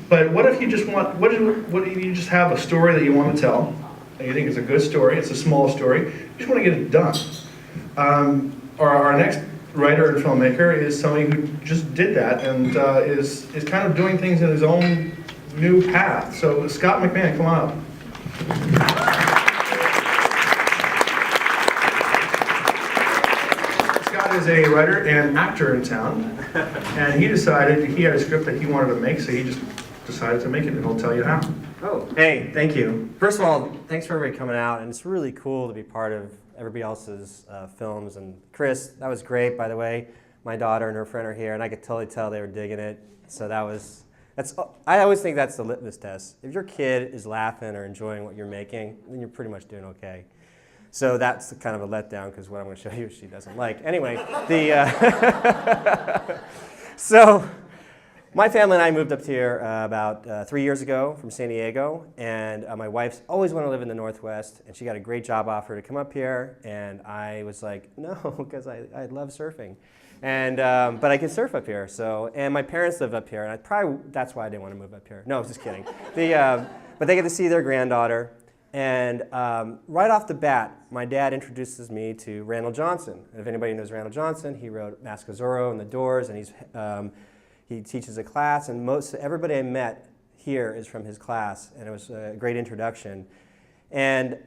But what if you just want, what if you just have a story that you want to tell, and you think it's a good story, it's a small story, you just want to get it done. Or our next writer and filmmaker is somebody who just did that and is kind of doing things in his own new path. So Scott McMahon, come on up. Scott is a writer and actor in town, and he decided he had a script that he wanted to make, so he just decided to make it, and he'll tell you how. Oh, hey, thank you. First of all, thanks for everybody coming out, and it's really cool to be part of everybody else's films. And Chris, that was great, by the way. My daughter and her friend are here, and I could totally tell they were digging it. So I always think that's the litmus test. If your kid is laughing or enjoying what you're making, then you're pretty much doing okay. So that's kind of a letdown, because what I'm going to show you she doesn't like. Anyway, so my family and I moved up here about 3 years ago from San Diego, and my wife's always wanted to live in the Northwest, and she got a great job offer to come up here, and I was like, no, because I love surfing. And, but I can surf up here, and my parents live up here, and that's why I didn't want to move up here. No, I was just kidding. But they get to see their granddaughter, and right off the bat, my dad introduces me to Randall Johnson. And if anybody knows Randall Johnson, he wrote Mask of Zorro and The Doors, and he teaches a class, and everybody I met here is from his class, and it was a great introduction. And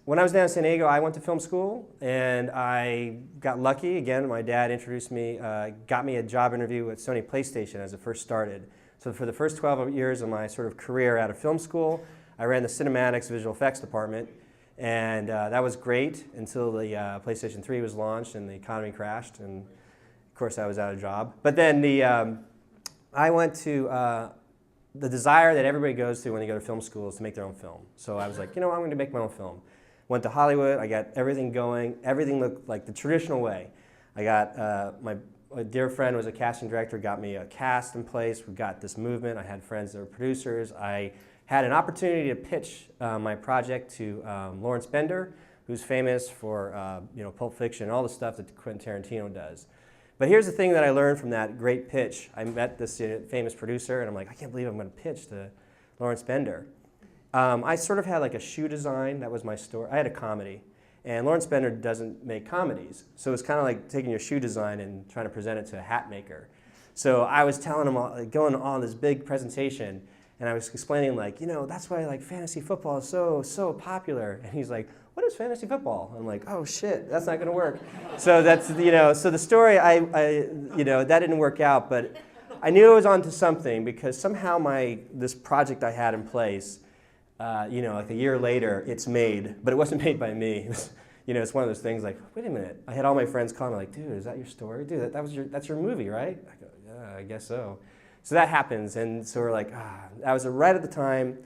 when I was down in San Diego, I went to film school, and I got lucky. Again, my dad introduced me, got me a job interview at Sony PlayStation as it first started. So for the first 12 years of my sort of career out of film school, I ran the cinematics visual effects department, and that was great until the PlayStation 3 was launched and the economy crashed, and of course I was out of job. But then I went to the desire that everybody goes through when they go to film school is to make their own film. So I was like, I'm going to make my own film. Went to Hollywood, I got everything going, everything looked like the traditional way. I got, my dear friend was a casting director, got me a cast in place, we got this movement, I had friends that were producers, I had an opportunity to pitch my project to Lawrence Bender, who's famous for Pulp Fiction and all the stuff that Quentin Tarantino does. But here's the thing that I learned from that great pitch. I met this famous producer, and I'm like, I can't believe I'm going to pitch to Lawrence Bender. I sort of had like a shoe design. That was my story. I had a comedy. And Lawrence Bender doesn't make comedies. So it's kind of like taking your shoe design and trying to present it to a hat maker. So I was telling him, going on this big presentation, and I was explaining, like, that's why like fantasy football is so popular. And he's like, what is fantasy football? I'm like, oh shit, that's not going to work. So that's, so the story, that didn't work out, but I knew I was onto something, because somehow this project I had in place, like a year later, it's made, but it wasn't made by me. It was, it's one of those things like, wait a minute. I had all my friends call me like, dude, is that your story? Dude, that's your movie, right? I go, yeah, I guess so. So that happens, and so we're like, that was right at the time.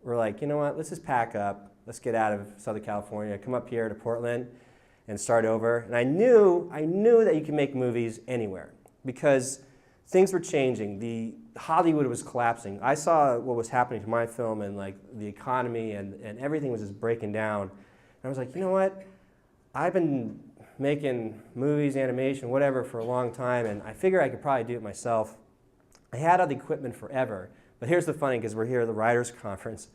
We're like, you know what? Let's just pack up. Let's get out of Southern California, come up here to Portland, and start over. And I knew that you can make movies anywhere, because things were changing. Hollywood was collapsing. I saw what was happening to my film, and like the economy and everything was just breaking down. And I was like, you know what? I've been making movies, animation, whatever for a long time, and I figure I could probably do it myself. I had all the equipment forever, but here's the funny, because we're here at the Writers' Conference.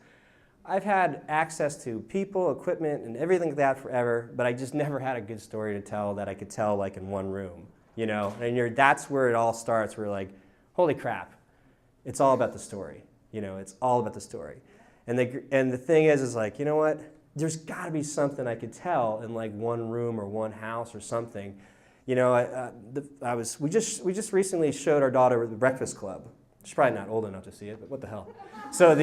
I've had access to people, equipment, and everything like that forever, but I just never had a good story to tell that I could tell like in one room, And that's where it all starts. We're like, holy crap, it's all about the story. It's all about the story. And the thing is like, you know what? There's got to be something I could tell in like one room or one house or something. We just recently showed our daughter The Breakfast Club. She's probably not old enough to see it, but what the hell? So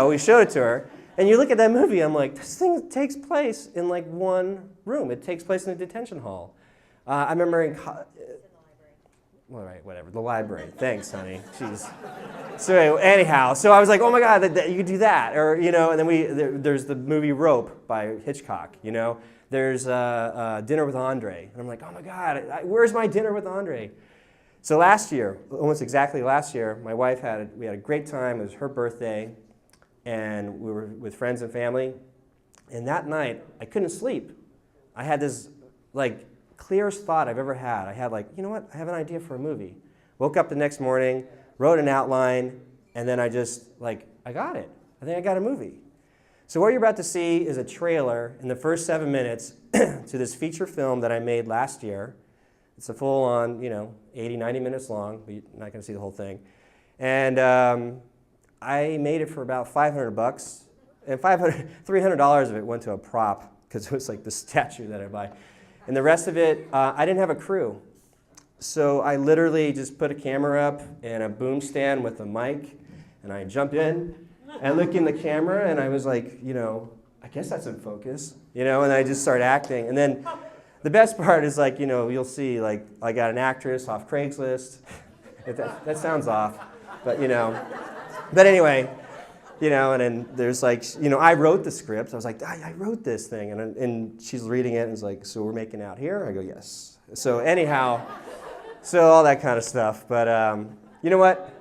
we showed it to her, and you look at that movie, I'm like, this thing takes place in like one room. It takes place in a detention hall. I remember all right, whatever, the library. Thanks, honey. Jeez. So anyhow, so I was like, oh my God, you could do that, or and then there's the movie Rope by Hitchcock. There's Dinner with Andre. And I'm like, oh my God, where's my Dinner with Andre? So last year, almost exactly last year, my wife we had a great time. It was her birthday, and we were with friends and family. And that night, I couldn't sleep. I had this clearest thought I've ever had. I had you know what? I have an idea for a movie. Woke up the next morning, wrote an outline, and then I just, like, I got it. I think I got a movie. So what you're about to see is a trailer in the first 7 minutes to this feature film that I made last year. It's a full-on, 80, 90 minutes long, but you're not going to see the whole thing. And I made it for about $500, and $300 of it went to a prop, because it was like the statue that I buy. And the rest of it, I didn't have a crew. So I literally just put a camera up and a boom stand with a mic, and I jump in, and look in the camera, and I was like, I guess that's in focus, and I just start acting. And then the best part is, like, you'll see, like, I got an actress off Craigslist. That sounds off, but, But anyway, and then there's like, I wrote the script. I was like, I wrote this thing. And she's reading it and is like, so we're making out here? I go, yes. So anyhow, so all that kind of stuff. But you know what?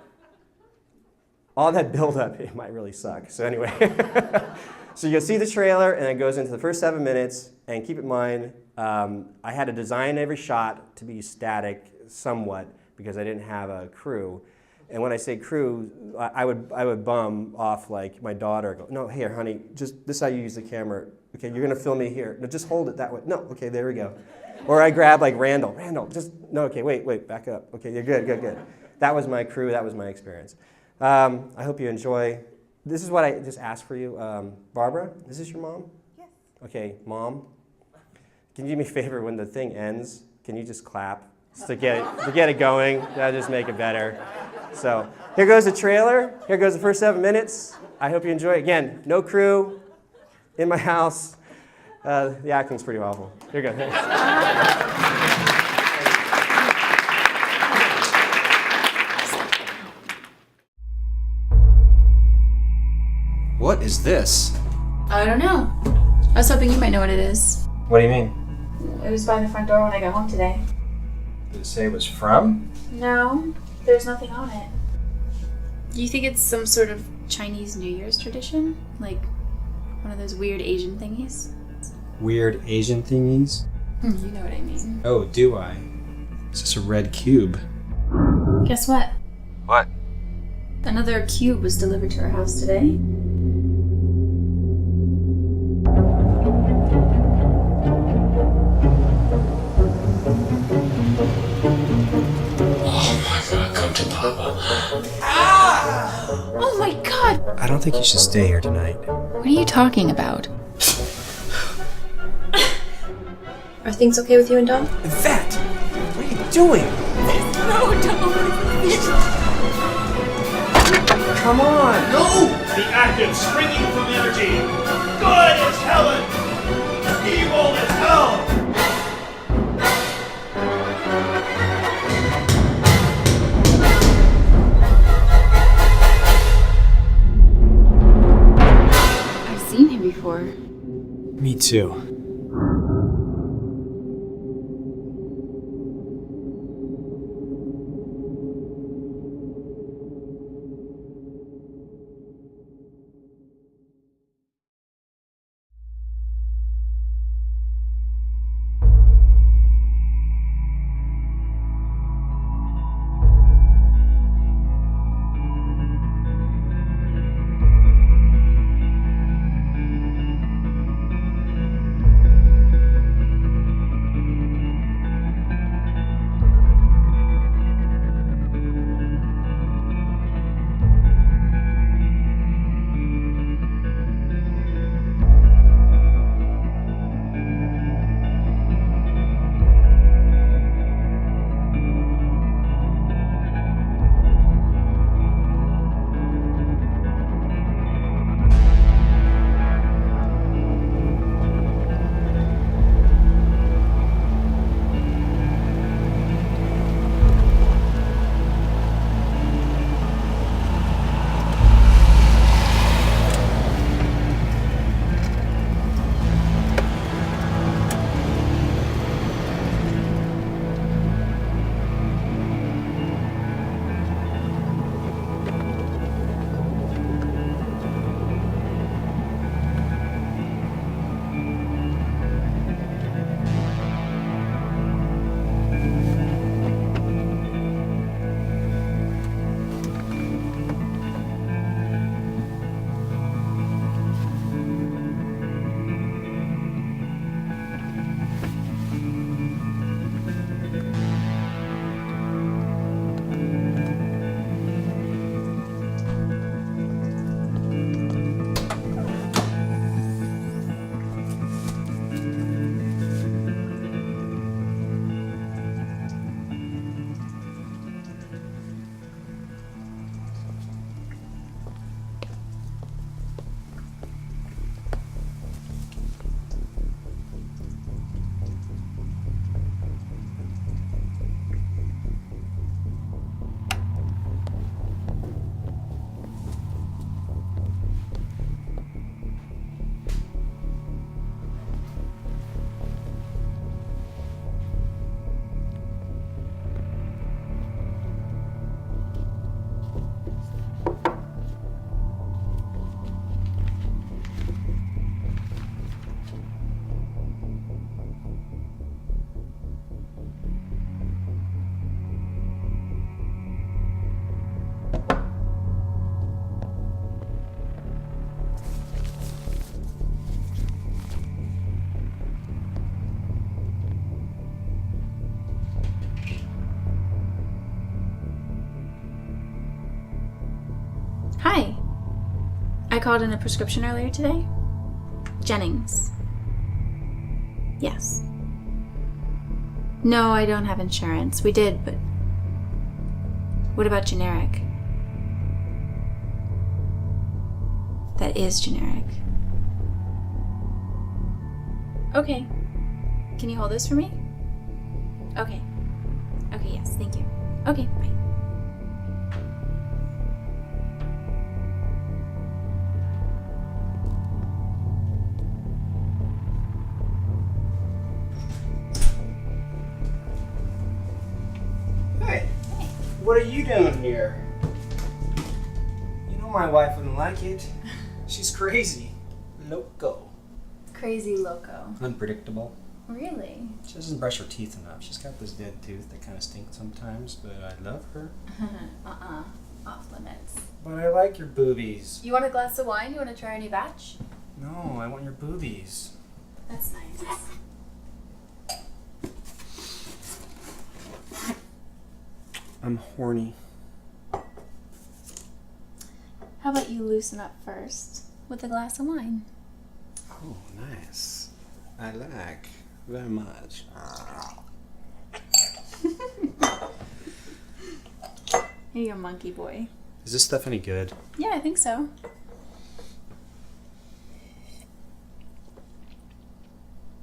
All that buildup, it might really suck. So anyway, so you'll see the trailer, and it goes into the first 7 minutes. And keep in mind, I had to design every shot to be static somewhat because I didn't have a crew. And when I say crew, I would bum off, like, my daughter. Go, no, here, honey, just this is how you use the camera. Okay, you're gonna film me here. No, just hold it that way. No, okay, there we go. Or I grab, like, Randall, just, no, okay, wait, back up. Okay, you're good. That was my crew, that was my experience. I hope you enjoy. This is what I just asked for you. Barbara, is this your mom? Yes. Okay, Mom, can you do me a favor when the thing ends? Can you just clap just to get it going? That'll just make it better. So here goes the trailer. Here goes the first 7 minutes. I hope you enjoy it. Again, no crew, in my house. The acting's pretty awful. Here you go. What is this? I don't know. I was hoping you might know what it is. What do you mean? It was by the front door when I got home today. Did it say it was from? No, there's nothing on it. Do you think it's some sort of Chinese New Year's tradition? Like one of those weird Asian thingies? Weird Asian thingies? You know what I mean. Oh, do I? Is this a red cube? Guess what? What? Another cube was delivered to our house today. Oh my god! I don't think you should stay here tonight. What are you talking about? Are things okay with you and Dom? Vet! What are you doing? No, Dom! Come on! No! The active, springing from energy. Good as Helen. Evil as hell. I've seen him before. Me too. Hi. I called in a prescription earlier today. Jennings. Yes. No, I don't have insurance. We did, but what about generic? That is generic. Okay. Can you hold this for me? Okay. Okay, yes, thank you. Okay, bye. Hey, what are you doing here? You know my wife wouldn't like it. She's crazy. Loco. Crazy loco. Unpredictable. Really? She doesn't brush her teeth enough. She's got this dead tooth that kind of stinks sometimes, but I love her. Off limits. But I like your boobies. You want a glass of wine? You want to try a new batch? No, I want your boobies. That's nice. I'm horny. How about you loosen up first with a glass of wine? Oh, nice. I like very much. Hey, you monkey boy. Is this stuff any good? Yeah, I think so.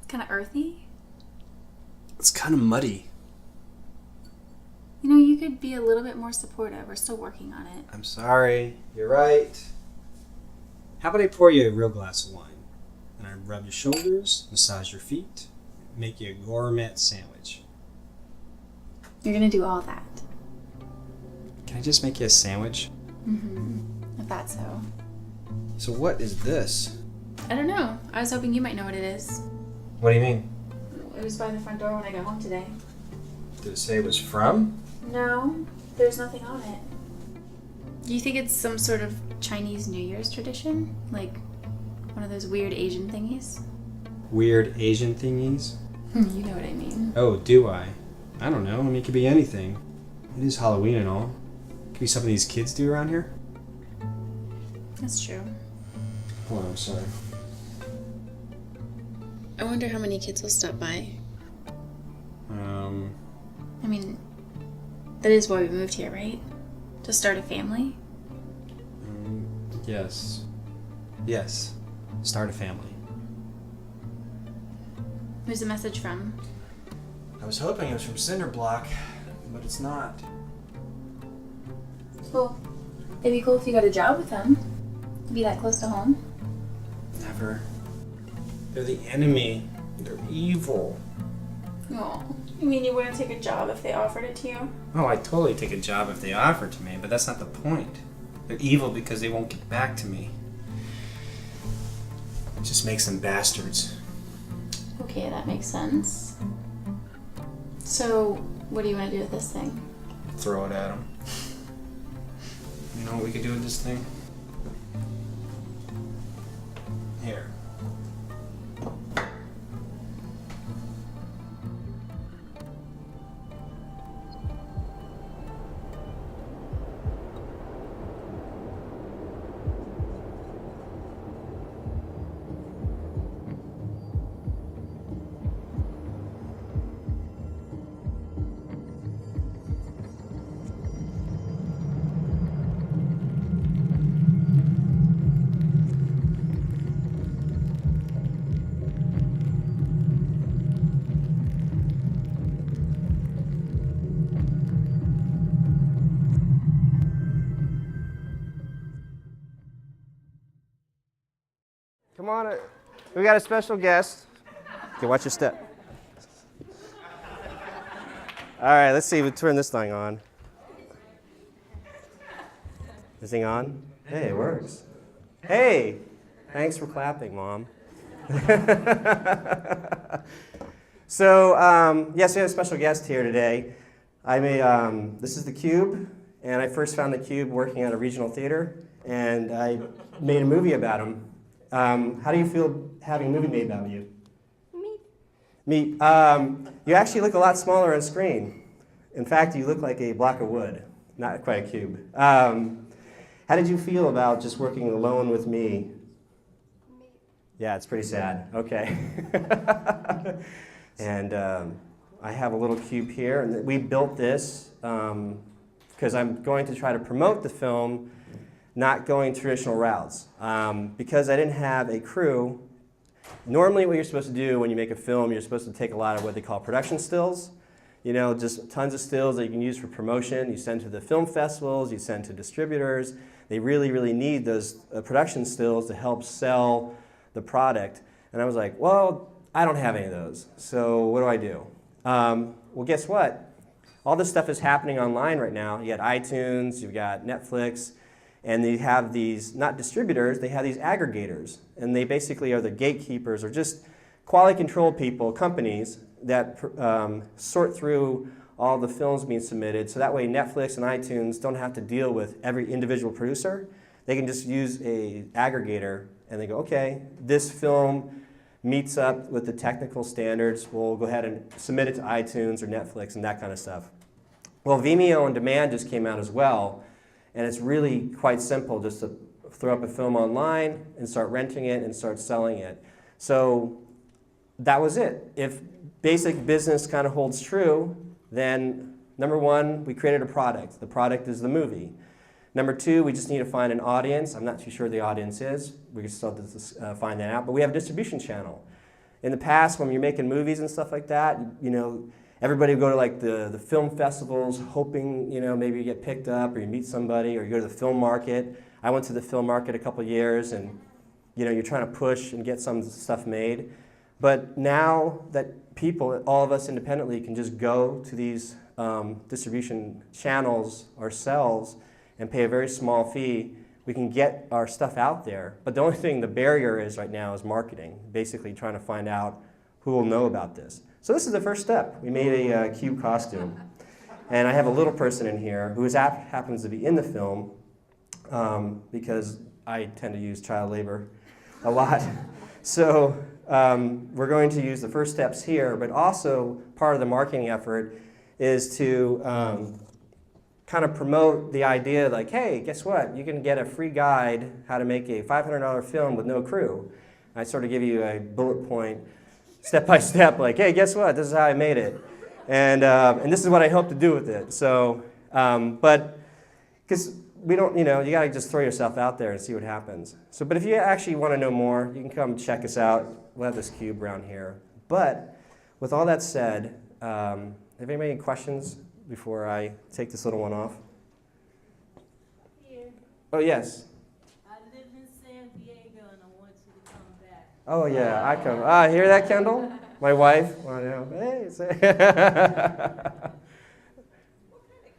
Kind of earthy. It's kind of muddy. You know, you could be a little bit more supportive. We're still working on it. I'm sorry. You're right. How about I pour you a real glass of wine? And I rub your shoulders, massage your feet, make you a gourmet sandwich. You're gonna do all that. Can I just make you a sandwich? I thought so. So what is this? I don't know. I was hoping you might know what it is. What do you mean? It was by the front door when I got home today. Did it say it was from? No, there's nothing on it. Do you think it's some sort of Chinese New Year's tradition? Like one of those weird Asian thingies? Weird Asian thingies? You know what I mean. Oh, do I? I don't know. I mean, it could be anything. It is Halloween and all. It could be something these kids do around here. That's true. Hold on, I'm sorry. I wonder how many kids will stop by. I mean, that is why we moved here, right? To start a family? Yes. Yes. Start a family. Who's the message from? I was hoping it was from Cinderblock, but it's not. Well, it'd be cool if you got a job with them. Be that close to home. Never. They're the enemy. They're evil. Oh, you mean you wouldn't take a job if they offered it to you? Oh, I'd totally take a job if they offered to me, but that's not the point. They're evil because they won't get back to me. It just makes them bastards. Okay, that makes sense. So, what do you want to do with this thing? Throw it at them. You know what we could do with this thing? Here. Come on, we got a special guest. Okay, watch your step. All right, let's see if we turn this thing on. This thing on? Hey, it works. Hey, thanks for clapping, Mom. So, yes, we have a special guest here today. This is the Cube, and I first found the Cube working at a regional theater, and I made a movie about him. How do you feel having a movie made about you? Me. You actually look a lot smaller on screen. In fact, you look like a block of wood, not quite a cube. How did you feel about just working alone with me? Yeah, it's pretty sad. Okay. And I have a little cube here, and we built this because I'm going to try to promote the film, not going traditional routes. Because I didn't have a crew, normally what you're supposed to do when you make a film, you're supposed to take a lot of what they call production stills. You know, just tons of stills that you can use for promotion. You send to the film festivals, you send to distributors. They really, really need those production stills to help sell the product. And I was like, well, I don't have any of those, so what do I do? Well, guess what? All this stuff is happening online right now. You got iTunes, you've got Netflix, and they have these, not distributors, they have these aggregators. And they basically are the gatekeepers or just quality control people, companies that sort through all the films being submitted. So that way Netflix and iTunes don't have to deal with every individual producer. They can just use an aggregator and they go, okay, this film meets up with the technical standards. We'll go ahead and submit it to iTunes or Netflix and that kind of stuff. Well, Vimeo on Demand just came out as well. And it's really quite simple just to throw up a film online and start renting it and start selling it. So that was it. If basic business kind of holds true, then number one, we created a product. The product is the movie. Number two, we just need to find an audience. I'm not too sure the audience is. We can still have to find that out. But we have a distribution channel. In the past, when you're making movies and stuff like that, you know, everybody would go to like the film festivals hoping, you know, maybe you get picked up or you meet somebody or you go to the film market. I went to the film market a couple years and, you know, you're trying to push and get some stuff made. But now that people, all of us independently, can just go to these distribution channels ourselves and pay a very small fee, we can get our stuff out there. But the only thing, the barrier is right now is marketing, basically trying to find out who will know about this. So this is the first step. We made a cube costume. And I have a little person in here who happens to be in the film because I tend to use child labor a lot. So we're going to use the first steps here, but also part of the marketing effort is to kind of promote the idea like, hey, guess what? You can get a free guide how to make a $500 film with no crew. I sort of give you a bullet point, step by step, like, hey, guess what? This is how I made it. And this is what I hope to do with it. So, but, because we don't, you know, you got to just throw yourself out there and see what happens. So, but if you actually want to know more, you can come check us out. We'll have this cube around here. But with all that said, have anybody any questions before I take this little one off? Here. Oh, yes. I live in San Diego and I want you to come back. Oh, yeah, I come. Hear that, Kendall? My wife? Well, you know, hey, say. What kind of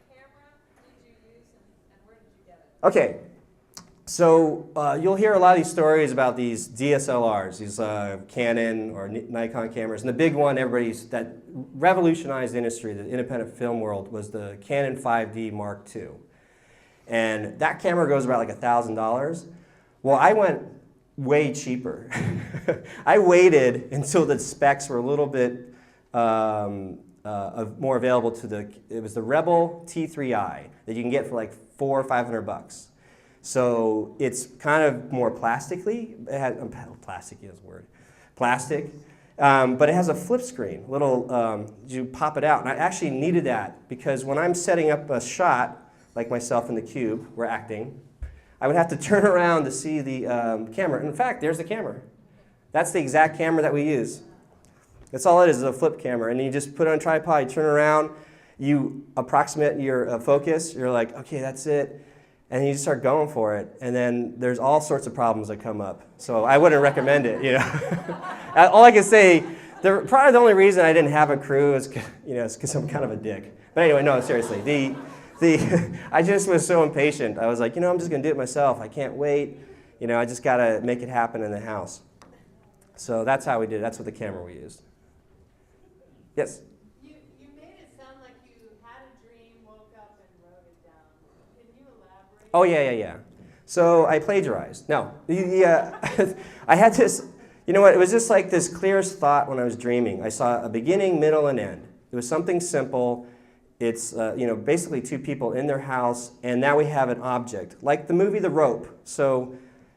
camera did you use and where did you get it? Okay, so you'll hear a lot of these stories about these DSLRs, these Canon or Nikon cameras. And the big one, that revolutionized the industry, the independent film world, was the Canon 5D Mark II. And that camera goes about like $1,000. Well, I went way cheaper. I waited until the specs were a little bit more available it was the Rebel T3i that you can get for like $400 or $500. So it's kind of more plastic, but it has a flip screen, you pop it out. And I actually needed that because when I'm setting up a shot, like myself in the cube, we're acting, I would have to turn around to see the camera. In fact, there's the camera. That's the exact camera that we use. That's all it is a flip camera. And you just put it on a tripod, you turn around, you approximate your focus, you're like, okay, that's it. And you just start going for it. And then there's all sorts of problems that come up. So I wouldn't recommend it, you know. All I can say, probably the only reason I didn't have a crew is, you know, because I'm kind of a dick. But anyway, no, seriously. I just was so impatient. I was like, you know, I'm just going to do it myself. I can't wait. You know, I just got to make it happen in the house. So that's how we did it. That's what the camera we used. Yes? You made it sound like you had a dream, woke up, and wrote it down. Can you elaborate? Oh, yeah. So I plagiarized. No. I had this, you know what, it was just like this clearest thought when I was dreaming. I saw a beginning, middle, and end. It was something simple. It's basically two people in their house, and now we have an object, like the movie The Rope. So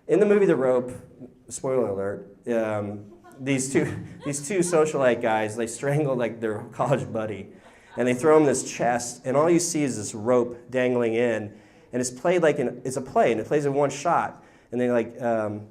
in the movie The Rope, spoiler alert, these two socialite guys, they strangle like their college buddy, and they throw him this chest, and all you see is this rope dangling in, and it's played like it's a play, and it plays in one shot. And then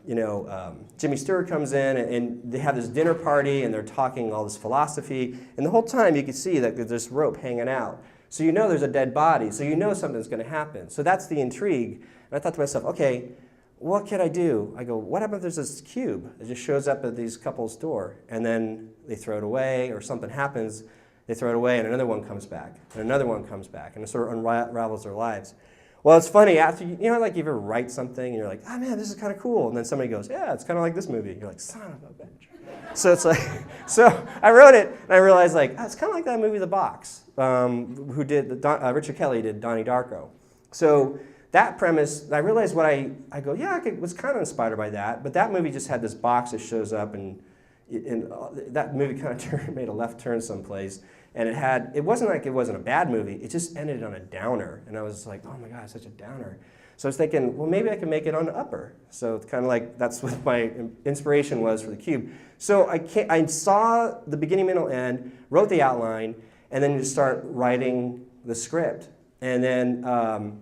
Jimmy Stewart comes in, and they have this dinner party, and they're talking all this philosophy, and the whole time you can see that there's this rope hanging out. So you know there's a dead body, so you know something's going to happen. So that's the intrigue. And I thought to myself, okay, what can I do? I go, what happens if there's this cube? It just shows up at these couples' door, and then they throw it away, or something happens, they throw it away, and another one comes back, and another one comes back, and it sort of unravels their lives. Well, it's funny, after you ever write something, and you're like, oh man, this is kind of cool, and then somebody goes, yeah, it's kind of like this movie. You're like, son of a bitch. So it's like, so I wrote it, and I realized it's kind of like that movie, The Box, who did, Richard Kelly did Donnie Darko. So that premise, I realized I go, yeah, I was kind of inspired by that, but that movie just had this box that shows up, and that movie kind of made a left turn someplace. And it wasn't like it wasn't a bad movie, it just ended on a downer. And I was like, oh my God, it's such a downer. So I was thinking, well, maybe I can make it on the upper. So it's kind of like, that's what my inspiration was for the cube. So I saw the beginning, middle, end, wrote the outline, and then just start writing the script. And then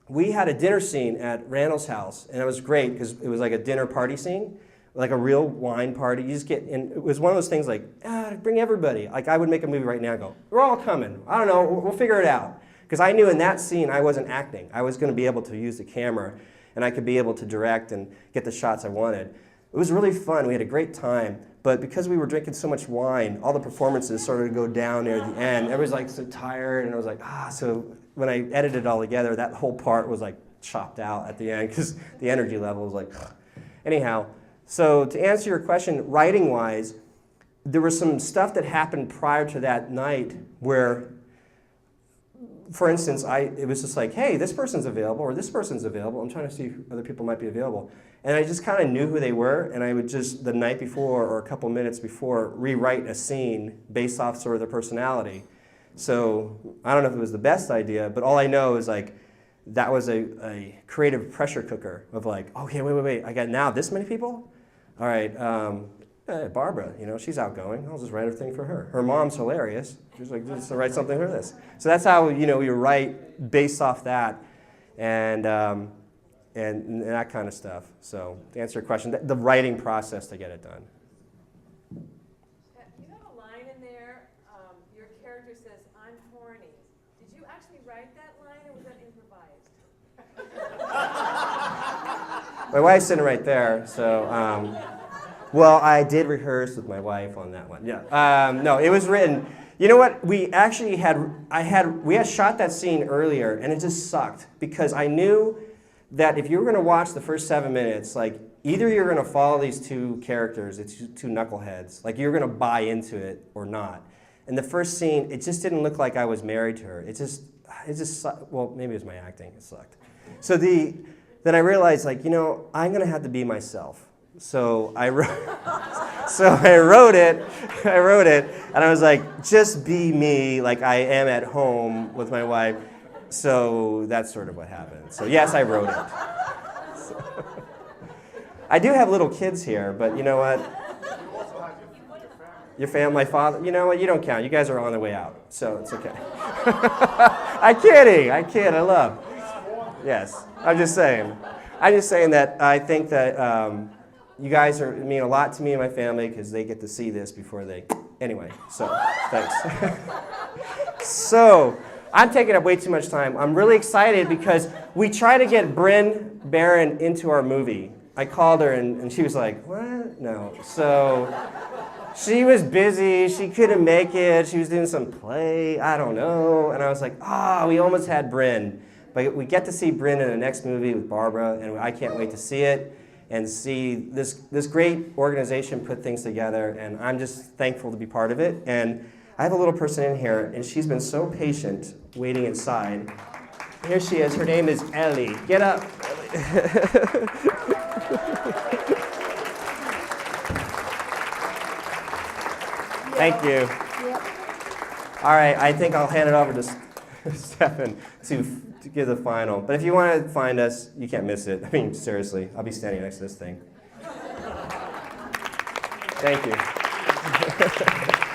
we had a dinner scene at Randall's house, and it was great because it was like a dinner party scene. Like a real wine party. You just get, and it was one of those things like, bring everybody. Like I would make a movie right now and go, we're all coming. I don't know, we'll figure it out. Because I knew in that scene I wasn't acting. I was going to be able to use the camera, and I could be able to direct and get the shots I wanted. It was really fun. We had a great time. But because we were drinking so much wine, all the performances started to go down near the end. Everybody's like so tired, and I was like, So when I edited it all together, that whole part was like chopped out at the end because the energy level was like, anyhow. So to answer your question, writing-wise, there was some stuff that happened prior to that night where, for instance, it was just like, hey, this person's available or this person's available. I'm trying to see if other people might be available. And I just kind of knew who they were, and I would just, the night before or a couple minutes before, rewrite a scene based off sort of their personality. So I don't know if it was the best idea, but all I know is like, that was a creative pressure cooker of like, okay, wait, I got now this many people? All right, Barbara, she's outgoing. I'll just write a thing for her. Her mom's hilarious. She's like, just write something for this. So that's how we write based off that, and that kind of stuff. So to answer your question, the writing process to get it done. You have a line in there. Your character says, "I'm horny." Did you actually write that line, or was that improvised? My wife's sitting right there, so, well, I did rehearse with my wife on that one. Yeah. No, it was written. You know what? We actually we had shot that scene earlier, and it just sucked because I knew that if you were going to watch the first 7 minutes, like either you're going to follow these two characters, it's two knuckleheads, like you're going to buy into it or not. And the first scene, it just didn't look like I was married to her. It just well, maybe it was my acting. It sucked. So then I realized, like, I'm going to have to be myself. So I wrote it, and I was like, just be me, like I am at home with my wife. So that's sort of what happened. So yes, I wrote it. So, I do have little kids here, but you know what? Your family, my father, you know what? You don't count. You guys are on the way out, so it's okay. I'm kidding. I kid. I love. Yes, I'm just saying that I think that you guys mean a lot to me and my family because they get to see this before they. Anyway, so thanks. So I'm taking up way too much time. I'm really excited because we tried to get Bryn Barron into our movie. I called her and she was like, "What? No." So she was busy. She couldn't make it. She was doing some play. I don't know. And I was like, we almost had Bryn. But we get to see Bryn in the next movie with Barbara, and I can't wait to see it and see this great organization put things together, and I'm just thankful to be part of it. And I have a little person in here, and she's been so patient waiting inside. Here she is. Her name is Ellie. Get up. Thank you. All right, I think I'll hand it over to Stefan to give the final. But if you want to find us, you can't miss it. I mean, seriously, I'll be standing next to this thing. Thank you.